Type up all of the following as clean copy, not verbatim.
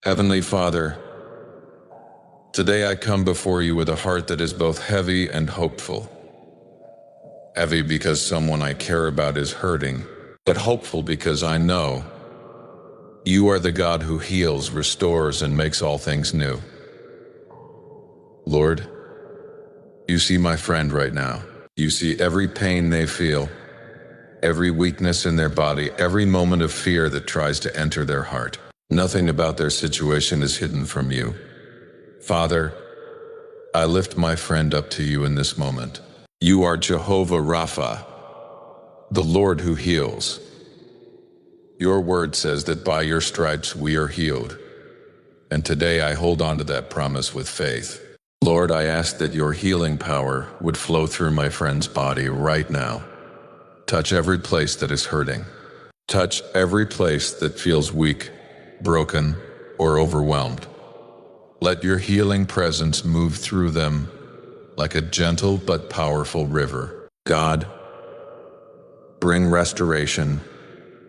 Heavenly Father, today I come before you with a heart that is both heavy and hopeful. Heavy because someone I care about is hurting, but hopeful because I know you are the God who heals, restores, and makes all things new. Lord, you see my friend right now. You see every pain they feel, every weakness in their body, every moment of fear that tries to enter their heart. Nothing about their situation is hidden from you. Father, I lift my friend up to you in this moment. You are Jehovah Rapha, the Lord who heals. Your word says that by your stripes we are healed. And today I hold on to that promise with faith. Lord, I ask that your healing power would flow through my friend's body right now. Touch every place that is hurting. Touch every place that feels weak, broken, or overwhelmed. Let your healing presence move through them like a gentle but powerful river. God, bring restoration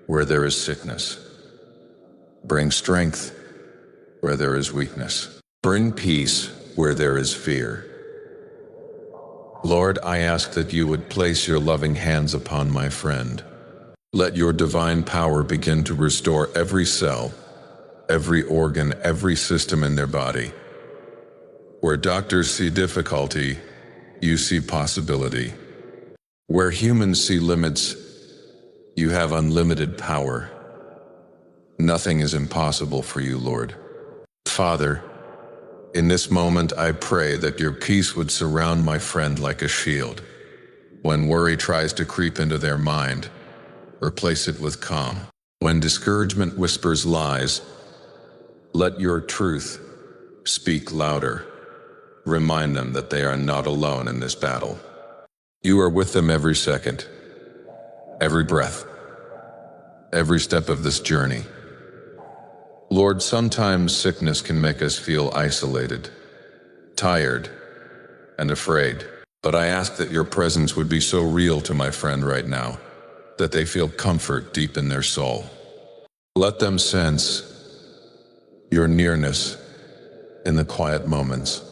where there is sickness. Bring strength where there is weakness. Bring peace where there is fear. Lord, I ask that you would place your loving hands upon my friend. Let your divine power begin to restore every cell, every organ, every system in their body. Where doctors see difficulty, you see possibility. Where humans see limits, you have unlimited power. Nothing is impossible for you, Lord. Father, in this moment I pray that your peace would surround my friend like a shield. When worry tries to creep into their mind, replace it with calm. When discouragement whispers lies, let your truth speak louder. Remind them that they are not alone in this battle. You are with them every second, every breath, every step of this journey. Lord, sometimes sickness can make us feel isolated, tired, and afraid. But I ask that your presence would be so real to my friend right now, that they feel comfort deep in their soul. Let them sense your nearness in the quiet moments.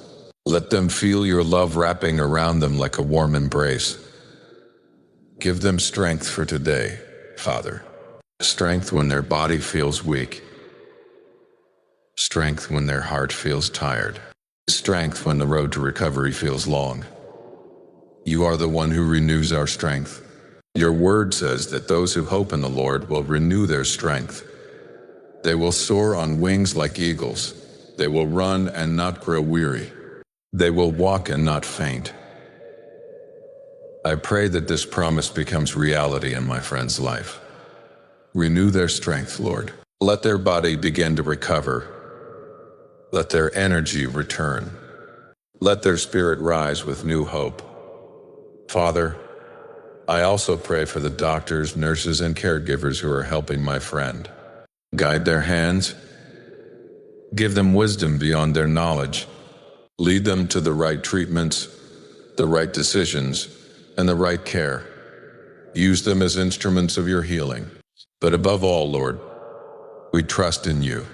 Let them feel your love wrapping around them like a warm embrace. Give them strength for today, Father. Strength when their body feels weak. Strength when their heart feels tired. Strength when the road to recovery feels long. You are the one who renews our strength. Your word says that those who hope in the Lord will renew their strength. They will soar on wings like eagles. They will run and not grow weary. They will walk and not faint. I pray that this promise becomes reality in my friend's life. Renew their strength, Lord. Let their body begin to recover. Let their energy return. Let their spirit rise with new hope. Father, I also pray for the doctors, nurses, and caregivers who are helping my friend. Guide their hands. Give them wisdom beyond their knowledge. Lead them to the right treatments, the right decisions, and the right care. Use them as instruments of your healing. But above all, Lord, we trust in you,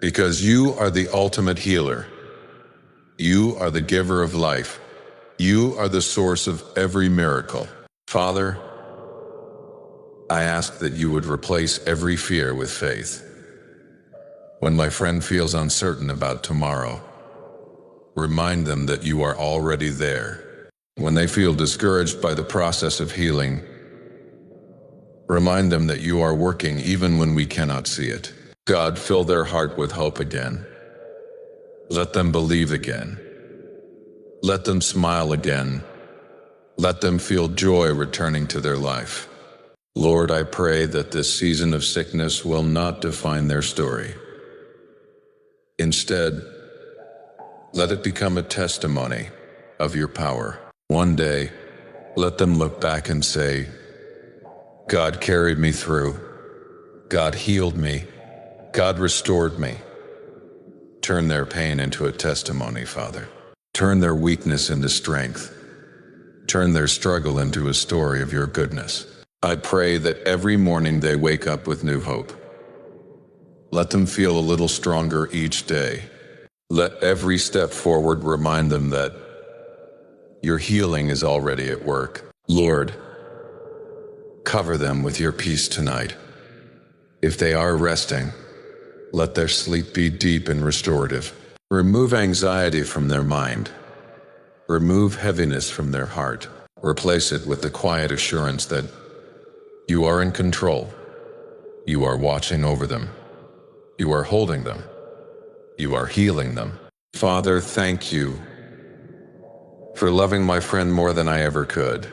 because you are the ultimate healer. You are the giver of life. You are the source of every miracle. Father, I ask that you would replace every fear with faith. When my friend feels uncertain about tomorrow, remind them that you are already there. When they feel discouraged by the process of healing, remind them that you are working even when we cannot see it. God, fill their heart with hope again. Let them believe again. Let them smile again. Let them feel joy returning to their life. Lord, I pray that this season of sickness will not define their story. Instead, let it become a testimony of your power. One day, let them look back and say, God carried me through. God healed me. God restored me. Turn their pain into a testimony, Father. Turn their weakness into strength. Turn their struggle into a story of your goodness. I pray that every morning they wake up with new hope. Let them feel a little stronger each day. Let every step forward remind them that your healing is already at work. Lord, cover them with your peace tonight. If they are resting, let their sleep be deep and restorative. Remove anxiety from their mind. Remove heaviness from their heart. Replace it with the quiet assurance that you are in control. You are watching over them. You are holding them. You are healing them. Father, thank you for loving my friend more than I ever could.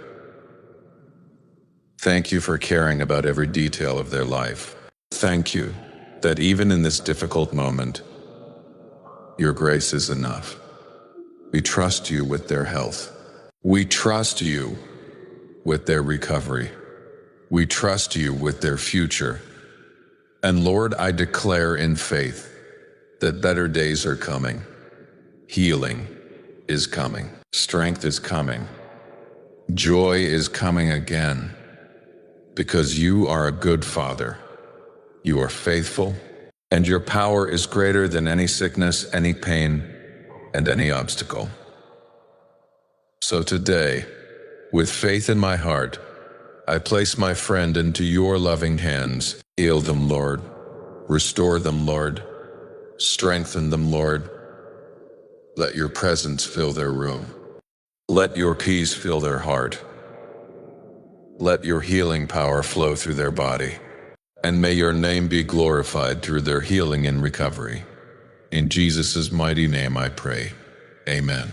Thank you for caring about every detail of their life. Thank you that even in this difficult moment, your grace is enough. We trust you with their health. We trust you with their recovery. We trust you with their future. And Lord, I declare in faith that better days are coming. Healing is coming. Strength is coming. Joy is coming again. Because you are a good Father. You are faithful, and your power is greater than any sickness, any pain, and any obstacle. So today, with faith in my heart, I place my friend into your loving hands. Heal them, Lord. Restore them, Lord. Strengthen them, Lord. Let your presence fill their room. Let your peace fill their heart. Let your healing power flow through their body. And may your name be glorified through their healing and recovery. In Jesus' mighty name I pray. Amen.